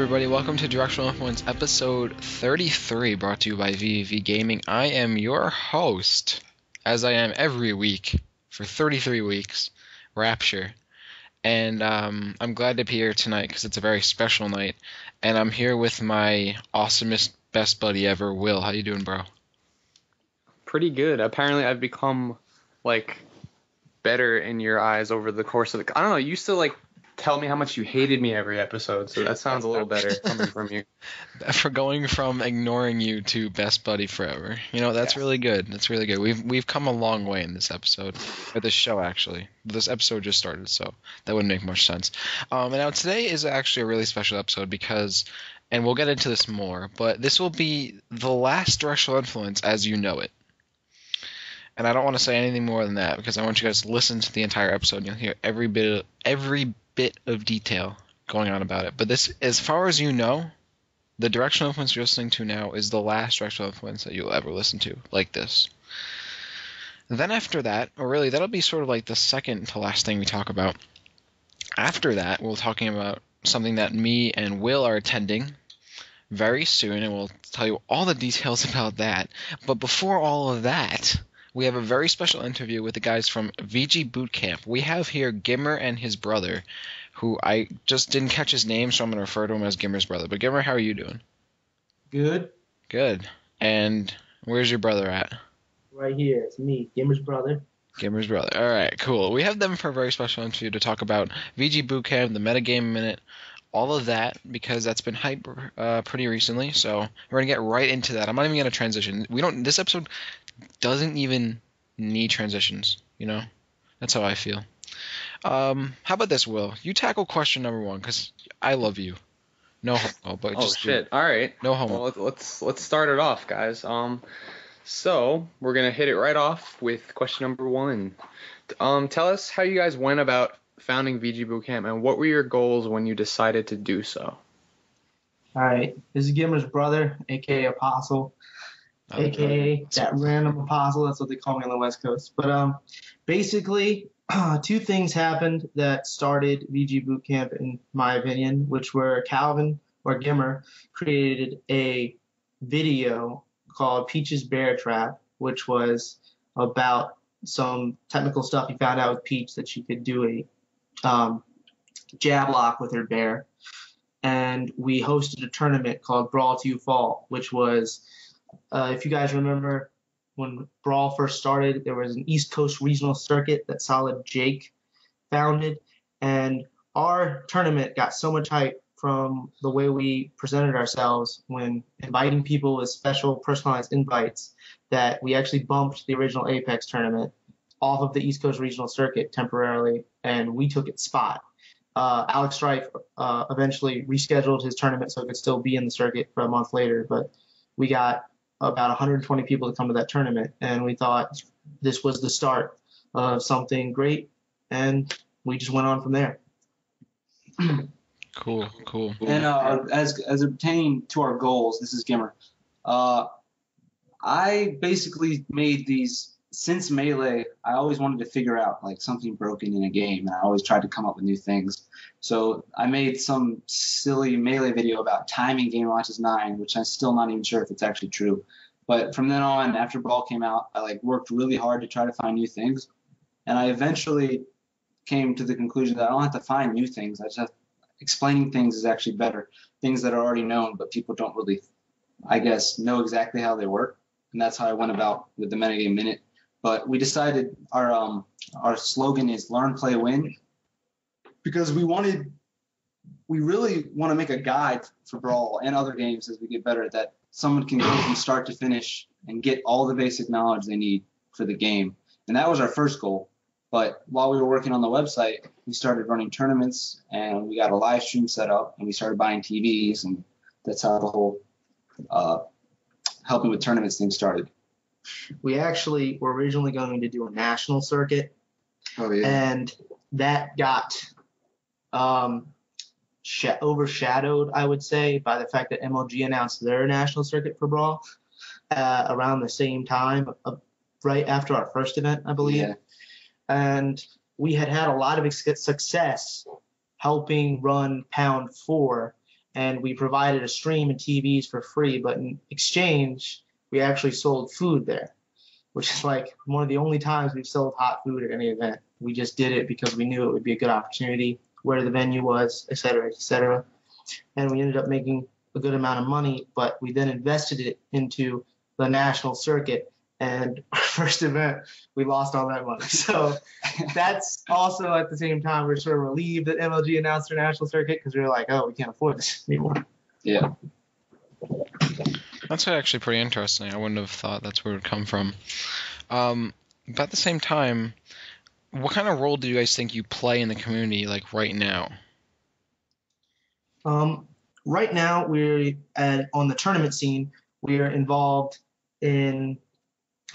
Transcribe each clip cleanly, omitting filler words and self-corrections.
everybody. Welcome to Directional Influence episode 33, brought to you by VV Gaming. I am your host, as I am every week for 33 weeks, Rapture. And I'm glad to be here tonight because it's a very special night. And I'm here with my awesomest, best buddy ever, Will. How you doing, bro? Pretty good. Apparently, I've become, better in your eyes over the course of the... I don't know, you used to, tell me how much you hated me every episode, so that sounds a little better coming from you. For going from ignoring you to best buddy forever. You know, that's really good. That's really good. We've come a long way in this episode. Or this show, actually. This episode just started, so that wouldn't make much sense. And now today is actually a really special episode because, and we'll get into this more, but this will be the last Directional Influence as you know it. And I don't want to say anything more than that because I want you guys to listen to the entire episode and you'll hear every bit of detail going on about it. But this, as far as you know, the Directional Influence you're listening to now is the last Directional Influence that you'll ever listen to, like this. Then after that, or really that'll be sort of like the second to last thing we talk about. After that, we're talking about something that me and Will are attending very soon, and we'll tell you all the details about that. But before all of that, we have a very special interview with the guys from VGBootCamp. We have here GIMR and his brother, who I just didn't catch his name, so I'm going to refer to him as GIMR's brother. But GIMR, how are you doing? Good. Good. And where's your brother at? Right here. It's me, GIMR's brother. GIMR's brother. All right, cool. We have them for a very special interview to talk about VGBootCamp, the Metagame Minute, all of that, because that's been hyped pretty recently. So we're going to get right into that. I'm not even going to transition. This episode doesn't even need transitions, you know? That's how I feel. How about this, Will? You tackle question number one, because I love you. No homo, but just shit. All right. No homo. Well, let's start it off, guys. So we're gonna hit it right off with question number one. Tell us how you guys went about founding VGBootCamp, and what were your goals when you decided to do so? All right. This is GIMR's brother, aka Apostle. AKA that random apostle. That's what they call me on the West Coast. But basically, two things happened that started VGBootCamp, in my opinion, which were Calvin, or GIMR, created a video called Peach's Bear Trap, which was about some technical stuff he found out with Peach, that she could do a jab lock with her bear. And we hosted a tournament called Brawl to Fall, which was... if you guys remember, when Brawl first started, there was an East Coast regional circuit that Solid Jake founded, and our tournament got so much hype from the way we presented ourselves when inviting people with special personalized invites that we actually bumped the original Apex tournament off of the East Coast regional circuit temporarily, and we took its spot. Alex Strife eventually rescheduled his tournament so it could still be in the circuit for a month later, but we got about 120 people to come to that tournament, and we thought this was the start of something great, and we just went on from there. Cool. And as it pertaining to our goals, this is GIMR. I basically made these since Melee. I always wanted to figure out something broken in a game, and I always tried to come up with new things. So I made some silly Melee video about timing game watches 9, which I'm still not even sure if it's actually true. But from then on, after Brawl came out, I worked really hard to try to find new things, and I eventually came to the conclusion that I don't have to find new things. I just have explaining things is actually better. Things that are already known, but people don't really, I guess, know exactly how they work, and that's how I went about with the Metagame Minute. But we decided our slogan is learn, play, win, because we really want to make a guide for Brawl and other games as we get better, that someone can go from start to finish and get all the basic knowledge they need for the game. And that was our first goal. But while we were working on the website, we started running tournaments, and we got a live stream set up, and we started buying TVs, and that's how the whole helping with tournaments thing started. We actually were originally going to do a national circuit, and that got overshadowed, I would say, by the fact that MLG announced their national circuit for Brawl around the same time, right after our first event, I believe. Yeah. And we had a lot of success helping run Pound 4 and we provided a stream and TVs for free, but in exchange, we actually sold food there, which is like one of the only times we've sold hot food at any event. We just did it because we knew it would be a good opportunity, where the venue was, et cetera, et cetera. And we ended up making a good amount of money, but we then invested it into the national circuit. And our first event, we lost all that money. So that's also at the same time, we're sort of relieved that MLG announced their national circuit, because we were like, oh, we can't afford this anymore. Yeah. That's actually pretty interesting. I wouldn't have thought that's where it would come from. But at the same time, what kind of role do you guys think you play in the community, like right now? Right now, we're on the tournament scene. We are involved in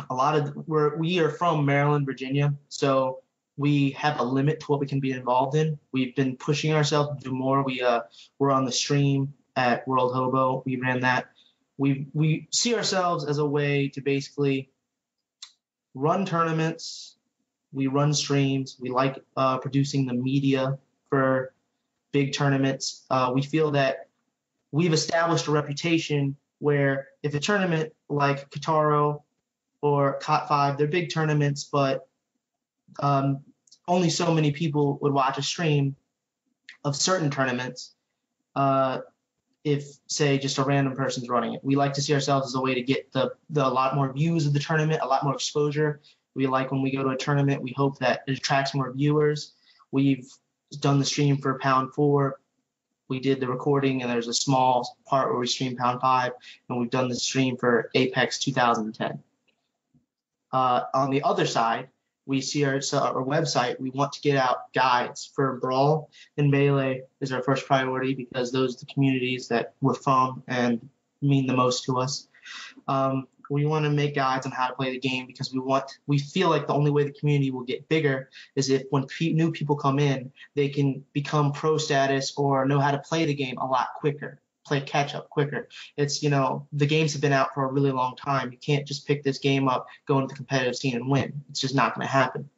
a lot of. We are from Maryland, Virginia, so we have a limit to what we can be involved in. We've been pushing ourselves to do more. We're on the stream at World Hobo. We ran that. We see ourselves as a way to basically run tournaments. We run streams. We like producing the media for big tournaments. We feel that we've established a reputation where if a tournament like Kataro or Cot5, they're big tournaments, but only so many people would watch a stream of certain tournaments if, say, just a random person's running it. We like to see ourselves as a way to get the a lot more views of the tournament, a lot more exposure. We like when we go to a tournament, we hope that it attracts more viewers. We've done the stream for Pound 4. We did the recording, and there's a small part where we stream Pound 5, and we've done the stream for Apex 2010. On the other side, we see our website. We want to get out guides for Brawl and Melee is our first priority, because those are the communities that we're from and mean the most to us. We want to make guides on how to play the game, because we feel like the only way the community will get bigger is if when new people come in, they can become pro status or know how to play the game a lot quicker, play catch up quicker. It's, the games have been out for a really long time. You can't just pick this game up, go into the competitive scene and win. It's just not going to happen.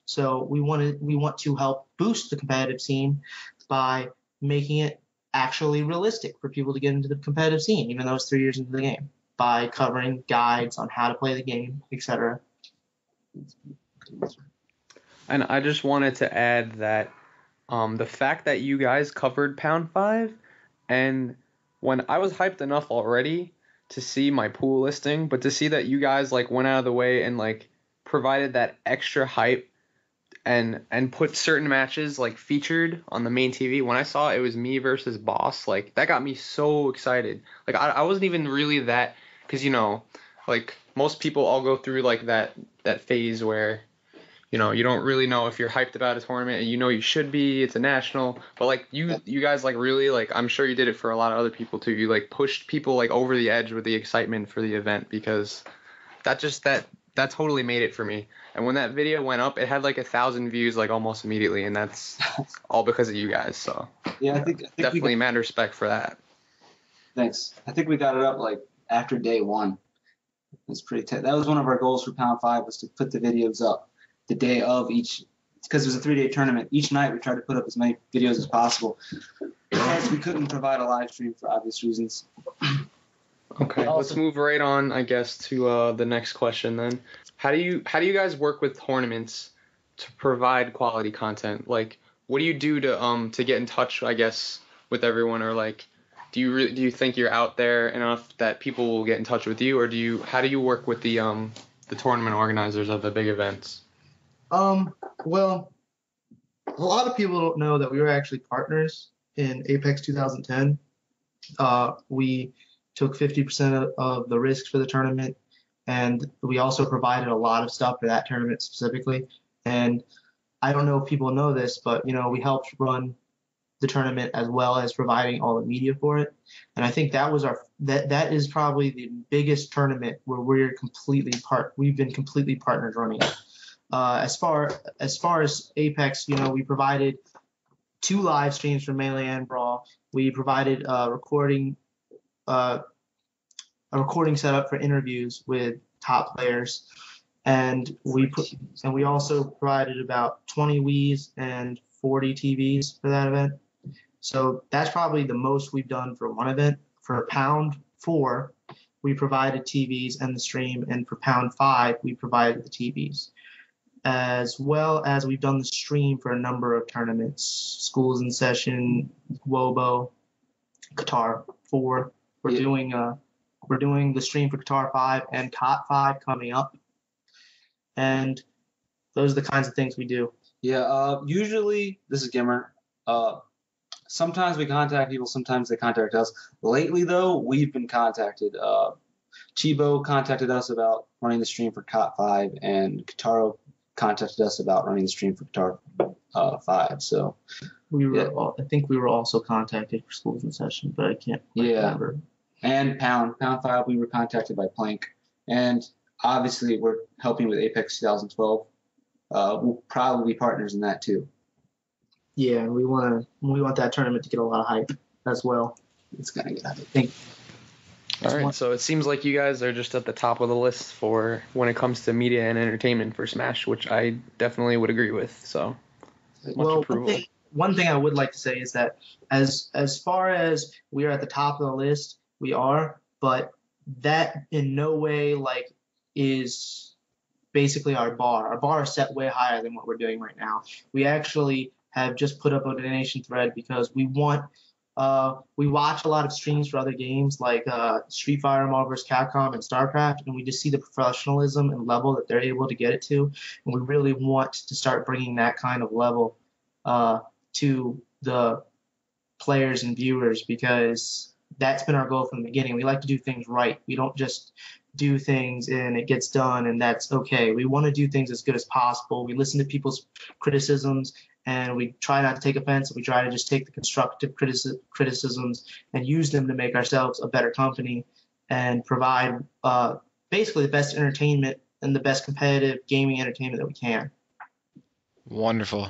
So we want to help boost the competitive scene by making it actually realistic for people to get into the competitive scene, even though it's 3 years into the game, by covering guides on how to play the game, etc. And I just wanted to add that the fact that you guys covered Pound 5, and when I was hyped enough already to see my pool listing, but to see that you guys went out of the way and provided that extra hype and put certain matches featured on the main TV. When I saw it was me versus Boss, that got me so excited. I wasn't even really that, because most people all go through that phase where you don't really know if you're hyped about a tournament, and you should be, it's a national, but you guys really, I'm sure you did it for a lot of other people too. You pushed people over the edge with the excitement for the event, because that totally made it for me. And when that video went up, it had 1,000 views almost immediately, and that's all because of you guys. So Yeah, I think definitely mad respect for that. Thanks. I think we got it up after day one. It's pretty that was one of our goals for Pound 5, was to put the videos up the day of each, because it was a 3-day tournament. Each night we tried to put up as many videos as possible. Because we couldn't provide a live stream for obvious reasons. Okay, let's move right on, I guess, to the next question then. How do you guys work with tournaments to provide quality content? What do you do to get in touch, I guess, with everyone, or do you think you're out there enough that people will get in touch with you, or how do you work with the tournament organizers of the big events? Well, a lot of people don't know that we were actually partners in Apex 2010. We took 50% of the risks for the tournament, and we also provided a lot of stuff for that tournament specifically. And I don't know if people know this, but we helped run the tournament as well as providing all the media for it. And I think that was that is probably the biggest tournament where we've been completely partners running it. As far as Apex, we provided 2 live streams for Melee and Brawl. We provided a recording setup for interviews with top players, and we also provided about 20 Wii's and 40 TVs for that event. So that's probably the most we've done for one event. For pound 4, we provided TVs and the stream, and for pound 5, we provided the TVs. As well as we've done the stream for a number of tournaments, Schools in Session, WOBO, Qatar 4. We're doing the stream for Qatar 5 and COT 5 coming up, and those are the kinds of things we do. Yeah. Usually, this is GIMR. Sometimes we contact people, sometimes they contact us. Lately, though, we've been contacted. Chibo contacted us about running the stream for COT 5, and Kataro contacted us about running the stream for Qatar 5. So I think we were also contacted for Schools in Session, but I can't remember. And Pound 5, we were contacted by Plank, and obviously we're helping with Apex 2012. We'll probably be partners in that too. Yeah, and we want that tournament to get a lot of hype as well. It's gonna get hype. I think. All right, so it seems like you guys are just at the top of the list for when it comes to media and entertainment for Smash, which I definitely would agree with. So, well, one thing I would like to say is that as far as we are at the top of the list, we are, but that in no way is basically our bar. Our bar is set way higher than what we're doing right now. We actually have just put up a donation thread because we watch a lot of streams for other games like Street Fighter, Marvel vs. Capcom, and StarCraft, and we just see the professionalism and level that they're able to get it to, and we really want to start bringing that kind of level to the players and viewers, because that's been our goal from the beginning. We like to do things right. We don't just do things and it gets done and that's okay. We want to do things as good as possible. We listen to people's criticisms and we try not to take offense. We try to just take the constructive criticisms and use them to make ourselves a better company and provide basically the best entertainment and the best competitive gaming entertainment that we can. Wonderful.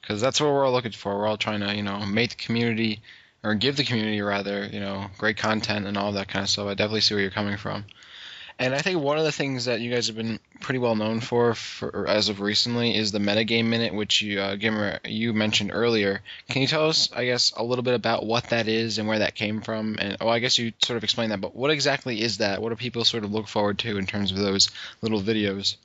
Because that's what we're all looking for. We're all trying to, make the community, or give the community rather, great content and all that kind of stuff. I definitely see where you're coming from. And I think one of the things that you guys have been pretty well known for as of recently is the Metagame Minute, which you mentioned earlier. Can you tell us, I guess, a little bit about what that is and where that came from? And I guess you sort of explained that, but what exactly is that? What do people sort of look forward to in terms of those little videos?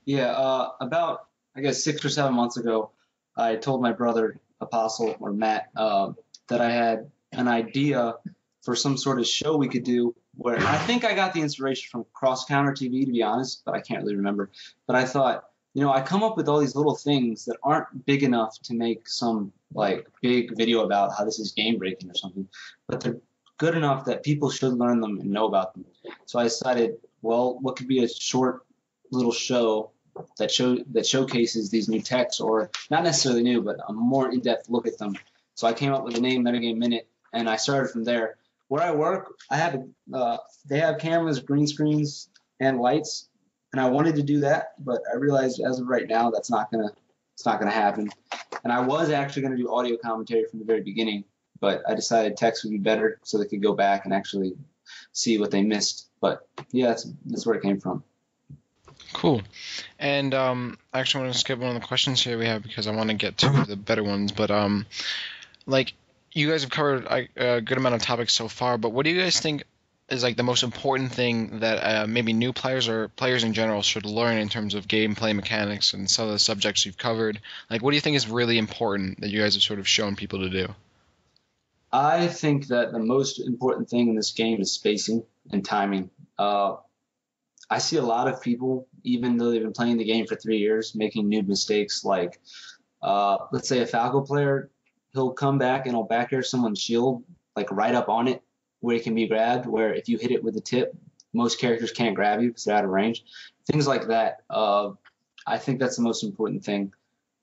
Yeah, about, I guess, 6 or 7 months ago, I told my brother, Apostle, or Matt, that I had an idea for some sort of show we could do where I think I got the inspiration from Cross Counter TV, to be honest, but I can't really remember. But I thought, I come up with all these little things that aren't big enough to make some big video about how this is game breaking or something, but they're good enough that people should learn them and know about them. So I decided, well, what could be a short little show that showcases these new techs, or not necessarily new, but a more in-depth look at them. So I came up with the name Metagame Minute, and I started from there. Where I work, they have cameras, green screens, and lights, and I wanted to do that, but I realized as of right now it's not gonna happen. And I was actually gonna do audio commentary from the very beginning, but I decided text would be better so they could go back and actually see what they missed. But yeah, that's where it came from. Cool. And I actually want to skip one of the questions here we have because I want to get to the better ones. But you guys have covered a good amount of topics so far, but what do you guys think is the most important thing that maybe new players or players in general should learn in terms of gameplay mechanics and some of the subjects you've covered? What do you think is really important that you guys have sort of shown people to do? I think that the most important thing in this game is spacing and timing. I see a lot of people, even though they've been playing the game for 3 years, making new mistakes. Let's say a Falco player, he'll come back and he'll back air someone's shield, right up on it where it can be grabbed, where if you hit it with a tip, most characters can't grab you because they're out of range. Things like that. I think that's the most important thing.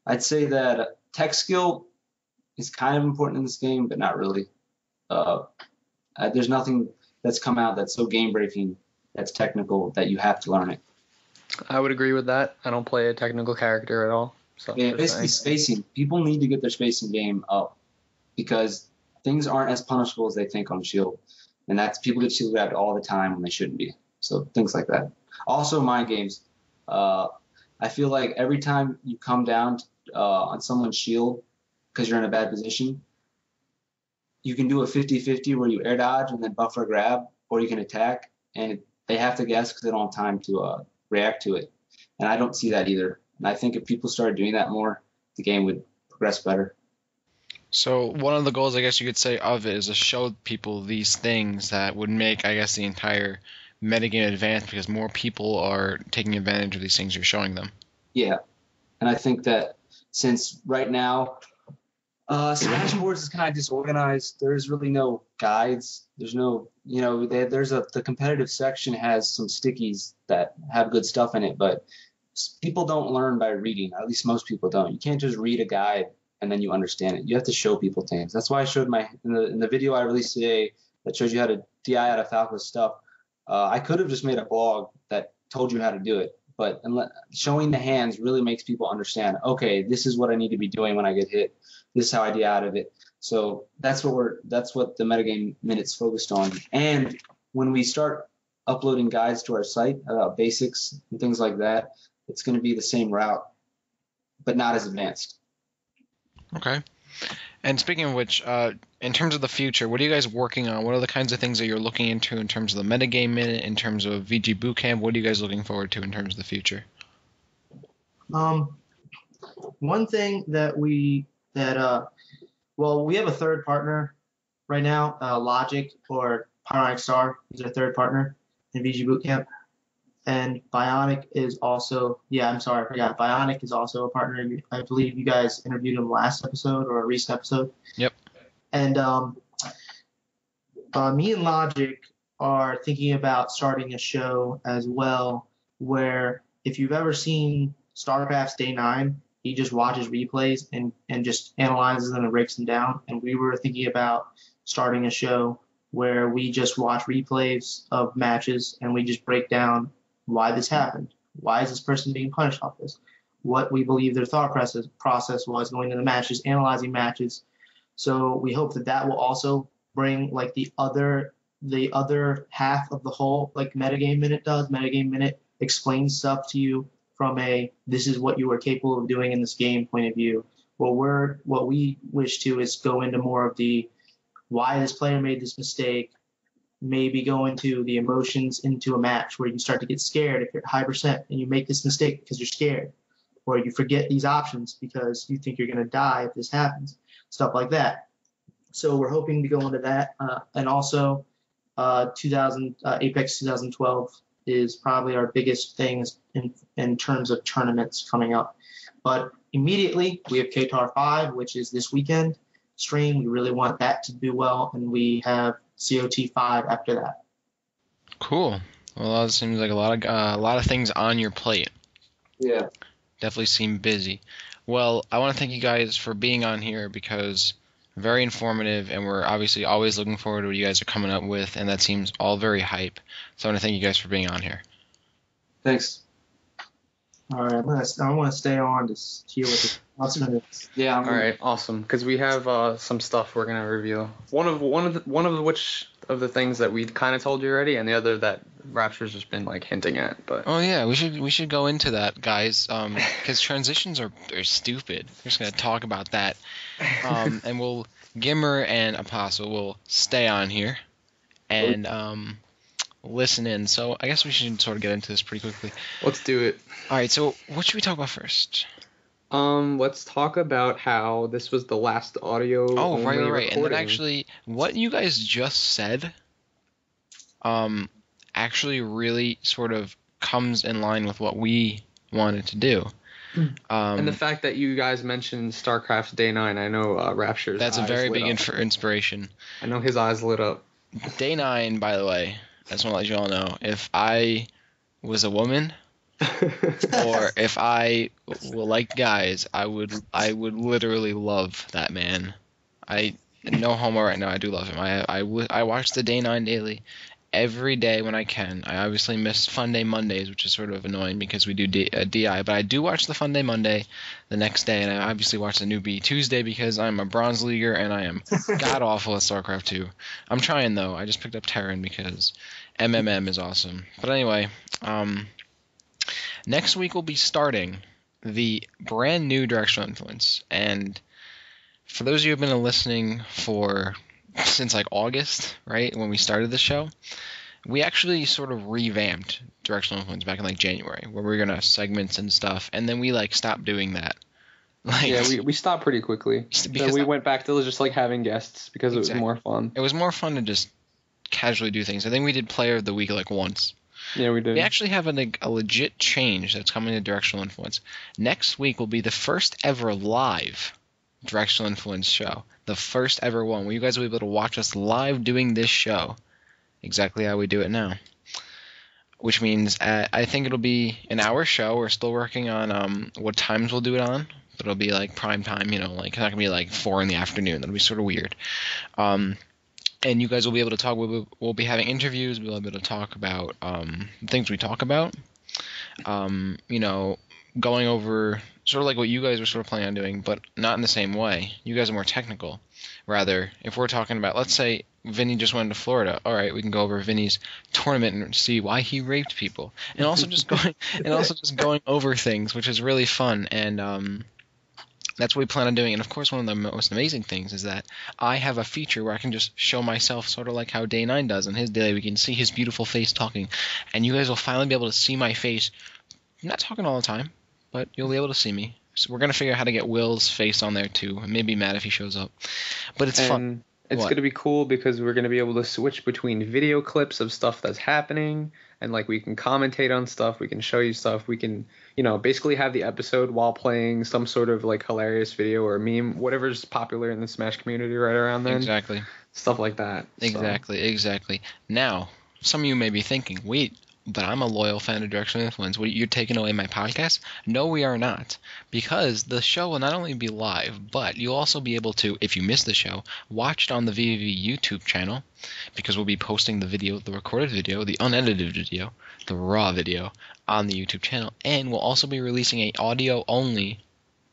I'd say that tech skill is kind of important in this game, but not really. There's nothing that's come out that's so game-breaking, that's technical, that you have to learn it. I would agree with that. I don't play a technical character at all. So yeah, basically spacing. People need to get their spacing game up because things aren't as punishable as they think on Shield. And that's people get shield grabbed all the time when they shouldn't be. So things like that. Also mind games. I feel like every time you come down on someone's shield because you're in a bad position, you can do a 50-50 where you air dodge and then buffer grab, or you can attack, and they have to guess because they don't have time to react to it. And I don't see that either. And I think if people started doing that more, the game would progress better. So one of the goals, I guess you could say, of it is to show people these things that would make, I guess, the entire metagame advance because more people are taking advantage of these things you're showing them. Yeah. And I think that since right now, Smashboards is kind of disorganized. There's really no guides. There's no, the competitive section has some stickies that have good stuff in it, but people don't learn by reading. At least most people don't. You can't just read a guide and then you understand it. You have to show people things. That's why I showed in the video I released today that shows you how to DI out of Falco's stuff. I could have just made a blog that told you how to do it, but showing the hands really makes people understand, okay, this is what I need to be doing when I get hit. This is how I DI out of it. So that's what the Metagame Minute's focused on. And when we start uploading guides to our site about basics and things like that, it's going to be the same route, but not as advanced. Okay. And speaking of which, in terms of the future, what are you guys working on? What are the kinds of things that you're looking into in terms of the Metagame Minute, in terms of VGBootCamp? What are you guys looking forward to in terms of the future? One thing that we have a third partner right now, Logic or Pyronic Star is our third partner in VGBootCamp. And Bionic is also, Bionic is also a partner. I believe you guys interviewed him last episode or a recent episode. Yep. And me and Logic are thinking about starting a show as well where if you've ever seen StarCraft's Day 9, he just watches replays and just analyzes them and breaks them down. And we were thinking about starting a show where we just watch replays of matches and we just break down why this happened. Why is this person being punished off this? What we believe their thought process was going into the matches, analyzing matches. So we hope that will also bring like the other half of the whole, like Metagame Minute does. Metagame Minute explains stuff to you from this is what you are capable of doing in this game point of view. What we wish to is go into more of the why this player made this mistake, maybe go into the emotions into a match where you start to get scared if you're at high percent and you make this mistake because you're scared, or you forget these options because you think you're going to die if this happens, stuff like that. So we're hoping to go into that. And also Apex 2012 is probably our biggest things in terms of tournaments coming up. But immediately we have KTAR 5, which is this weekend stream. We really want that to do well, and we have COT 5 after that. Cool. Well, that seems like a lot of things on your plate. Yeah. Definitely seem busy. Well, I want to thank you guys for being on here because very informative, and we're obviously always looking forward to what you guys are coming up with, and that seems all very hype. So I want to thank you guys for being on here. Thanks. All right, I want to stay on to hear what the announcements. Yeah. All right, awesome. Because we have some stuff we're gonna reveal. One of which of the things that we kind of told you already, and the other that Rapture's just been like hinting at. But oh yeah, we should go into that, guys. Because transitions are stupid. We're just gonna talk about that. And GIMR and Apostle will stay on here and listen in. So I guess we should sort of get into this pretty quickly. Let's do it. All right. So what should we talk about first? Let's talk about how this was the last audio. Oh, right. Recording. And then actually, what you guys just said, actually really sort of comes in line with what we wanted to do. And the fact that you guys mentioned StarCraft's Day 9, I know Rapture's. That's a very big inspiration. I know his eyes lit up. Day 9, by the way, I just want to let you all know, if I was a woman, or if I liked guys, I would literally love that man. No homo right now, I do love him. I watch the Day 9 daily every day when I can. I obviously miss Fun Day Mondays, which is sort of annoying because we do DI, but I do watch the Fun Day Monday the next day, and I obviously watch the Newbie Tuesday because I'm a bronze leaguer and I am god-awful at StarCraft 2. I'm trying, though. I just picked up Terran because MMM is awesome. But anyway, next week we'll be starting the brand new Directional Influence, and for those of you who have been listening for since like August, right, when we started the show, we actually sort of revamped Directional Influence back in like January, where we were gonna have segments and stuff, and then we like stopped doing that. Like, Yeah, we stopped pretty quickly. because We went back to just like having guests because Exactly. it was more fun. it was more fun to just casually do things. I think we did Player of the Week like once. Yeah, we did. We actually have a legit change that's coming to Directional Influence. Next week will be the first ever live Directional Influence show. The first ever one where you guys will be able to watch us live doing this show. Exactly how we do it now. Which means I think it'll be an hour show. We're still working on what times we'll do it on. But it'll be like prime time, like it's not going to be like 4 in the afternoon. That'll be sort of weird. And you guys will be able to talk. We'll be having interviews. We'll be able to talk about things we talk about. Going over sort of like what you guys were sort of planning on doing, but not in the same way. You guys are more technical. Rather, if we're talking about, let's say Vinny just went to Florida. All right, we can go over Vinny's tournament and see why he raped people, and also just going over things, which is really fun. And that's what we plan on doing. And of course, one of the most amazing things is that I have a feature where I can just show myself sort of like how Day 9 does on his daily. We can see his beautiful face talking. And you guys will finally be able to see my face. I'm not talking all the time, but you'll be able to see me. So we're going to figure out how to get Will's face on there too. And maybe Matt if he shows up. But it's fun. It's going to be cool because we're going to be able to switch between video clips of stuff that's happening, and like we can commentate on stuff, we can show you stuff, we can, basically have the episode while playing some sort of like hilarious video or meme, whatever's popular in the Smash community right around then. Exactly. Stuff like that. Exactly. Now, some of you may be thinking, wait, but I'm a loyal fan of Directional Influence. You're taking away my podcast? No, we are not. Because the show will not only be live, but you'll also be able to, if you miss the show, watch it on the VV YouTube channel, because we'll be posting the video, the recorded video, the unedited video, the raw video on the YouTube channel, and we'll also be releasing a audio-only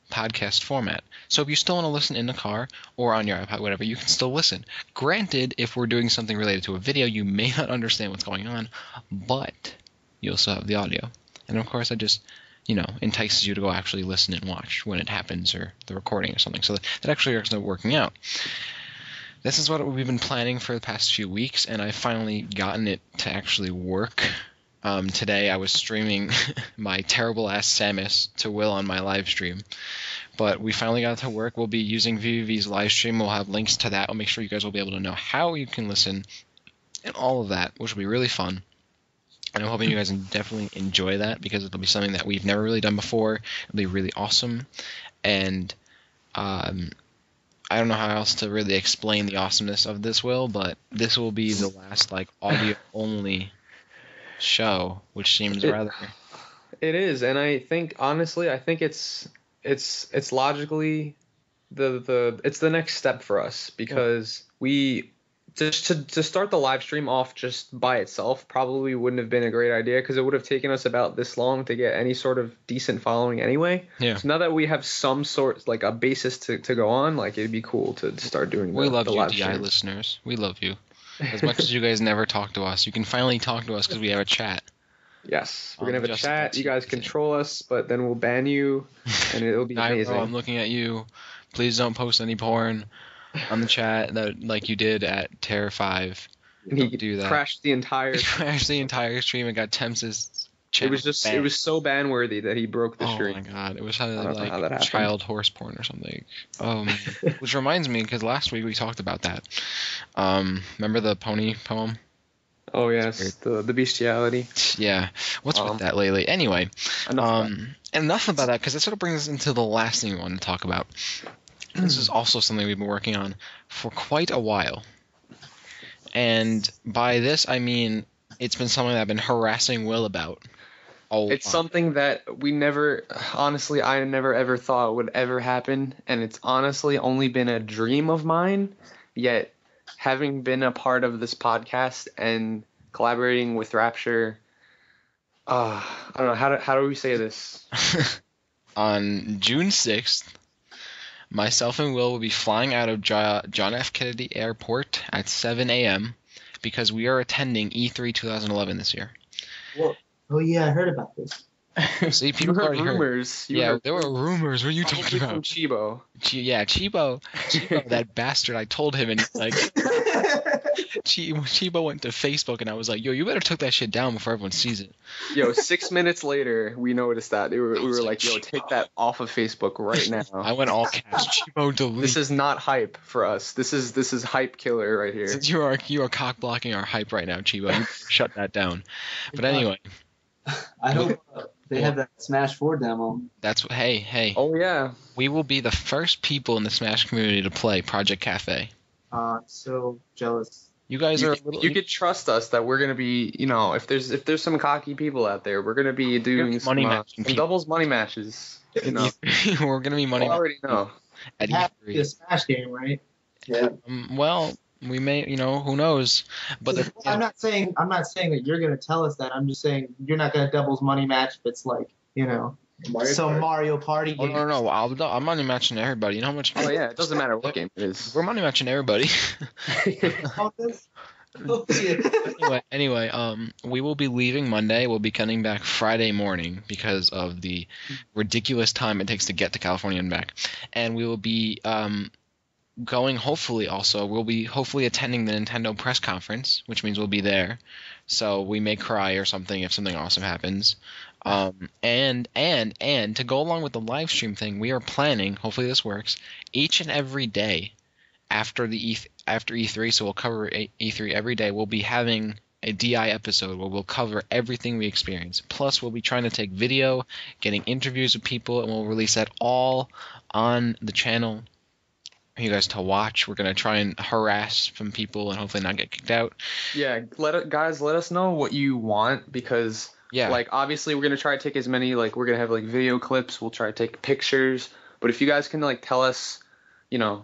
podcast format. So if you still want to listen in the car or on your iPod, whatever, you can still listen. Granted, if we're doing something related to a video, you may not understand what's going on, but you'll still have the audio. And of course, that just, entices you to go actually listen and watch when it happens, or the recording or something. So that actually ends up working out. This is what we've been planning for the past few weeks, and I've finally gotten it to actually work. Today I was streaming my terrible-ass Samus to Will on my live stream. But we finally got it to work. We'll be using VVV's live stream. We'll have links to that. We'll make sure you guys will be able to know how you can listen and all of that, which will be really fun. And I'm hoping you guys definitely enjoy that, because it'll be something that we've never really done before. It'll be really awesome. And I don't know how else to really explain the awesomeness of this, Will, but this will be the last audio-only show, which seems rather... It is, and I think, honestly, it's logically it's the next step for us, because we just to start the live stream off just by itself probably wouldn't have been a great idea, because it would have taken us about this long to get any sort of decent following anyway. Yeah. So now that we have some sort, like a basis to go on, like it'd be cool to start doing we love the you, live DI stream. listeners. We love you. As much as you guys never talk to us, you can finally talk to us because we have a chat. Yes, we're gonna have a chat. You guys control us, but then we'll ban you, and it'll be amazing. I'm looking at you. Please don't post any porn on the chat that like you did at Terra 5. And he do that. Crashed the entire. He crashed the entire stream and got Temp's channel. It was so ban worthy that he broke the stream. Oh my god, it was like child horse porn or something. Which reminds me, because last week we talked about that. Remember the pony poem? Oh yes, the bestiality. Yeah, what's with that lately? Anyway, enough about that, because that sort of brings us into the last thing we want to talk about. This is also something we've been working on for quite a while, and by this I mean it's been something that I've been harassing Will about. It's something that I never ever thought would ever happen, and it's honestly only been a dream of mine. Yet, having been a part of this podcast and collaborating with Rapture, I don't know how do we say this? On June 6th, myself and Will be flying out of John F. Kennedy Airport at 7 a.m. because we are attending E3 2011 this year. Well, oh yeah, I heard about this. See, You people heard already heard. rumors. You Yeah, heard there were rumors. What are you probably talking from about? Chibo. Chibo, that bastard. I told him, and he's like, Chibo went to Facebook, and I was like, yo, you better took that shit down before everyone sees it. Yo, 6 minutes later, we noticed that. We were like, yo, take that off of Facebook right now. I went all caps. Chibo, delete. This is not hype for us. This is hype killer right here. Since you are cock blocking our hype right now, Chibo, you better shut that down. But anyway, I hope they have that Smash 4 demo. that's hey. Oh yeah. We will be the first people in the Smash community to play Project Cafe. So jealous. You guys are a little. You could trust us that we're gonna be, if there's some cocky people out there, we're gonna be doing some doubles money matches. We're gonna be money. I already know. At It has to E3. be a Smash game, right? Yeah. Well, we may, who knows? But I'm not saying that you're gonna tell us that. I'm just saying you're not gonna doubles money match if it's like Mario Party game. no. I'm money matching everybody. You know how much? Oh yeah, it doesn't matter what game it is. We're money matching everybody. Anyway, we will be leaving Monday. We'll be coming back Friday morning because of the ridiculous time it takes to get to California and back. And we will be going. We'll be hopefully attending the Nintendo press conference, which means we'll be there. So we may cry or something if something awesome happens. And to go along with the live stream thing, we are planning, hopefully this works, each and every day after E3, so we'll cover E3 every day. We'll be having a DI episode where we'll cover everything we experience. Plus, we'll be trying to take video, getting interviews with people, and we'll release that all on the channel for you guys to watch. We're going to try and harass some people and hopefully not get kicked out. Yeah, let us know what you want because... Yeah. Like, obviously, we're going to try to take as many, we're going to have, video clips. We'll try to take pictures. But if you guys can, tell us,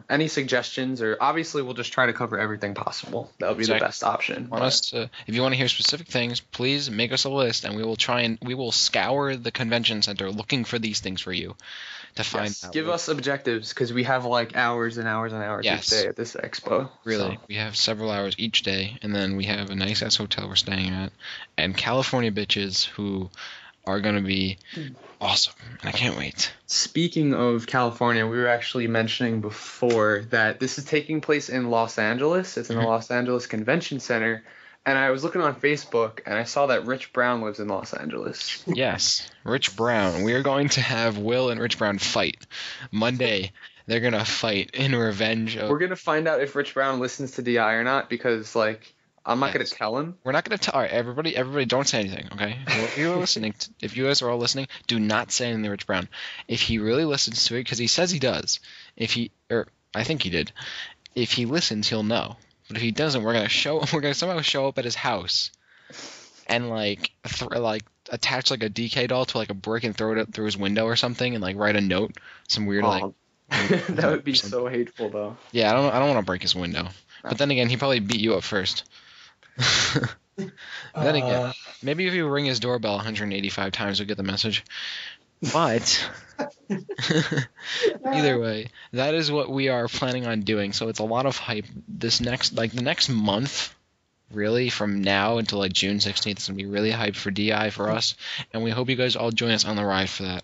any suggestions, or obviously we'll just try to cover everything possible. That would be the best option. If you want to hear specific things, please make us a list, and we will scour the convention center looking for these things for you to find out. Give us objectives, because we have, hours and hours and hours each day at this expo. Really, we have several hours each day, and then we have a nice-ass hotel we're staying at, and California bitches who are going to be awesome, and I can't wait. Speaking of California, we were actually mentioning before that this is taking place in Los Angeles. It's in the Los Angeles Convention Center, and I was looking on Facebook, and I saw that Rich Brown lives in Los Angeles. Yes, Rich Brown. We are going to have Will and Rich Brown fight. Monday, they're going to fight in revenge. We're going to find out if Rich Brown listens to DI or not, because, I'm not going to tell him. We're not going to tell. All right, everybody, don't say anything, okay? If you are listening, if you guys are all listening, do not say anything to Rich Brown. If he really listens to it, because he says he does. I think he did. If he listens, he'll know. But if he doesn't, we're gonna somehow show up at his house, and attach a DK doll to a brick and throw it through his window or something, and write a note, some weird that would be so hateful though. Yeah, I don't want to break his window. But then again, he probably beat you up first. Then again, maybe if you ring his doorbell 185 times, you'll get the message. But either way, that is what we are planning on doing. So it's a lot of hype. The next month, really, from now until June 16th, is gonna be really hype for DI for us, and we hope you guys all join us on the ride for that.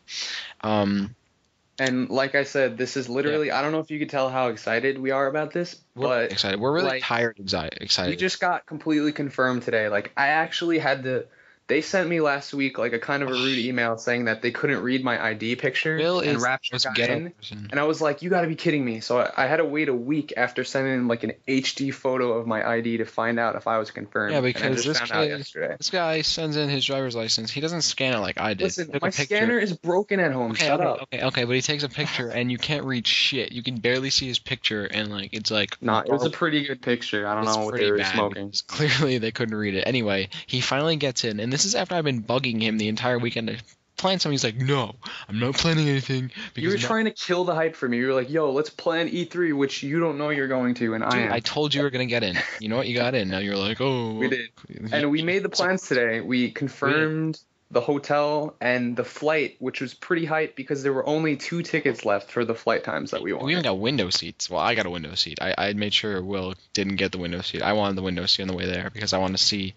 And like I said, this is literally, I don't know if you could tell how excited we are about this, We're but excited. We're really excited. we just got completely confirmed today. I actually had to, they sent me last week a kind of a rude email saying that they couldn't read my ID picture and Rapture got in. And I was like, you got to be kidding me. So I had to wait a week after sending in an HD photo of my ID to find out if I was confirmed. Yeah, because and I just found out yesterday. This guy sends in his driver's license. He doesn't scan it like I did. Listen, my scanner is broken at home. Shut up. Okay, but he takes a picture and you can't read shit. You can barely see his picture and it's Nah, it was a pretty good picture. I don't know what they were smoking. Clearly they couldn't read it. Anyway, he finally gets in, and this is after I've been bugging him the entire weekend to plan something. He's like, no, I'm not planning anything. You were trying to kill the hype for me. You were like, yo, let's plan E3, which you don't know you're going to, and I am. I told you were going to get in. You know what? You got in. Now you're like, oh. We did. And we made the plans today. We confirmed the hotel and the flight, which was pretty hype because there were only 2 tickets left for the flight times that we wanted. We even got window seats. Well, I got a window seat. I made sure Will didn't get the window seat. I wanted the window seat on the way there because I want to see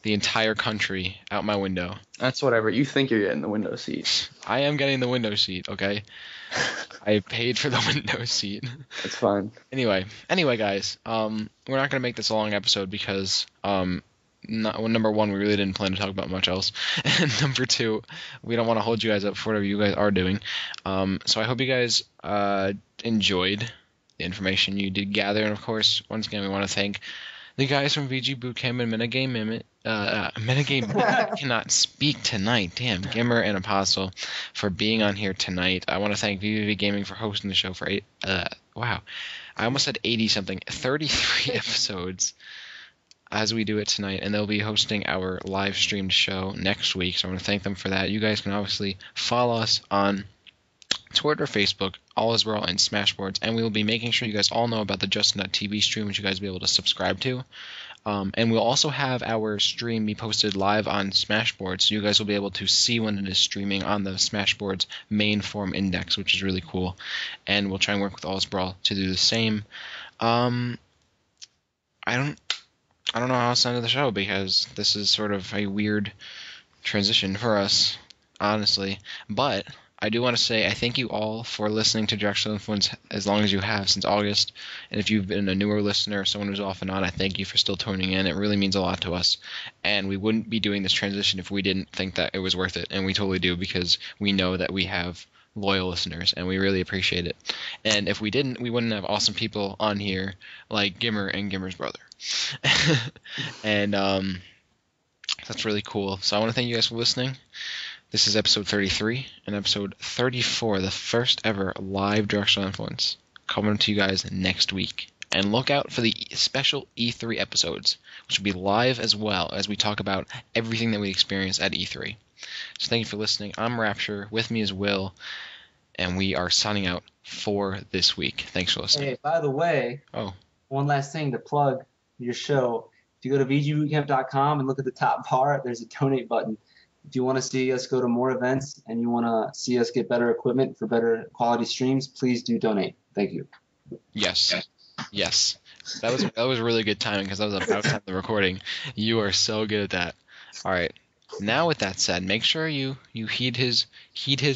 the entire country out my window. That's whatever. You think you're getting the window seat. I am getting the window seat, okay? I paid for the window seat. That's fine. Anyway, guys, we're not gonna make this a long episode because number one, we really didn't plan to talk about much else, and number two, we don't want to hold you guys up for whatever you guys are doing. So I hope you guys enjoyed the information you did gather, and of course, once again, we want to thank the guys from VGBootCamp and Metagame Minute. Metagame Minute. I cannot speak tonight. Damn, GIMR and Apostle for being on here tonight. I want to thank VVV Gaming for hosting the show for wow, I almost said 80-something, 33 episodes as we do it tonight, and they'll be hosting our live streamed show next week, so I want to thank them for that. You guys can obviously follow us on Twitter, Facebook, All Is Well, and Smashboards, and we will be making sure you guys all know about the Justin.tv stream, which you guys will be able to subscribe to. And we'll also have our stream be posted live on Smashboards, so you guys will be able to see when it is streaming on the Smashboards main forum index, which is really cool. And we'll try and work with All Is Brawl to do the same. I don't know how else to end the show because this is sort of a weird transition for us, honestly. But I do want to say I thank you all for listening to Directional Influence as long as you have since August. And if you've been a newer listener or someone who's off and on, I thank you for still tuning in. It really means a lot to us. And we wouldn't be doing this transition if we didn't think that it was worth it. And we totally do because we know that we have loyal listeners and we really appreciate it. And if we didn't, we wouldn't have awesome people on here like Gimmer and Gimmer's brother. And that's really cool. So I want to thank you guys for listening. This is episode 33 and episode 34, the first ever live Directional Influence, coming to you guys next week. And look out for the special E3 episodes, which will be live as well as we talk about everything that we experienced at E3. So thank you for listening. I'm Rapture. With me is Will. And we are signing out for this week. Thanks for listening. Hey, by the way, one last thing to plug your show. If you go to VGBootCamp.com and look at the top bar, there's a donate button. If you want to see us go to more events and you want to see us get better equipment for better quality streams, please do donate. Thank you. Yes. That was really good timing because that was about time the recording. You are so good at that. All right. Now with that said, make sure you heed his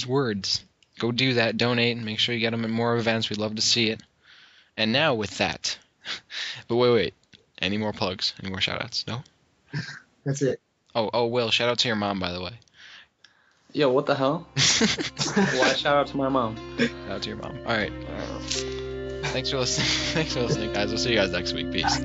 words. Go do that. Donate and make sure you get them at more events. We'd love to see it. And now with that, but wait. Any more plugs? Any more shout-outs? No? That's it. Oh, Will, shout out to your mom, by the way. Yo, what the hell? Why shout out to my mom? Shout out to your mom. All right. Thanks for listening. Guys. We'll see you guys next week. Peace.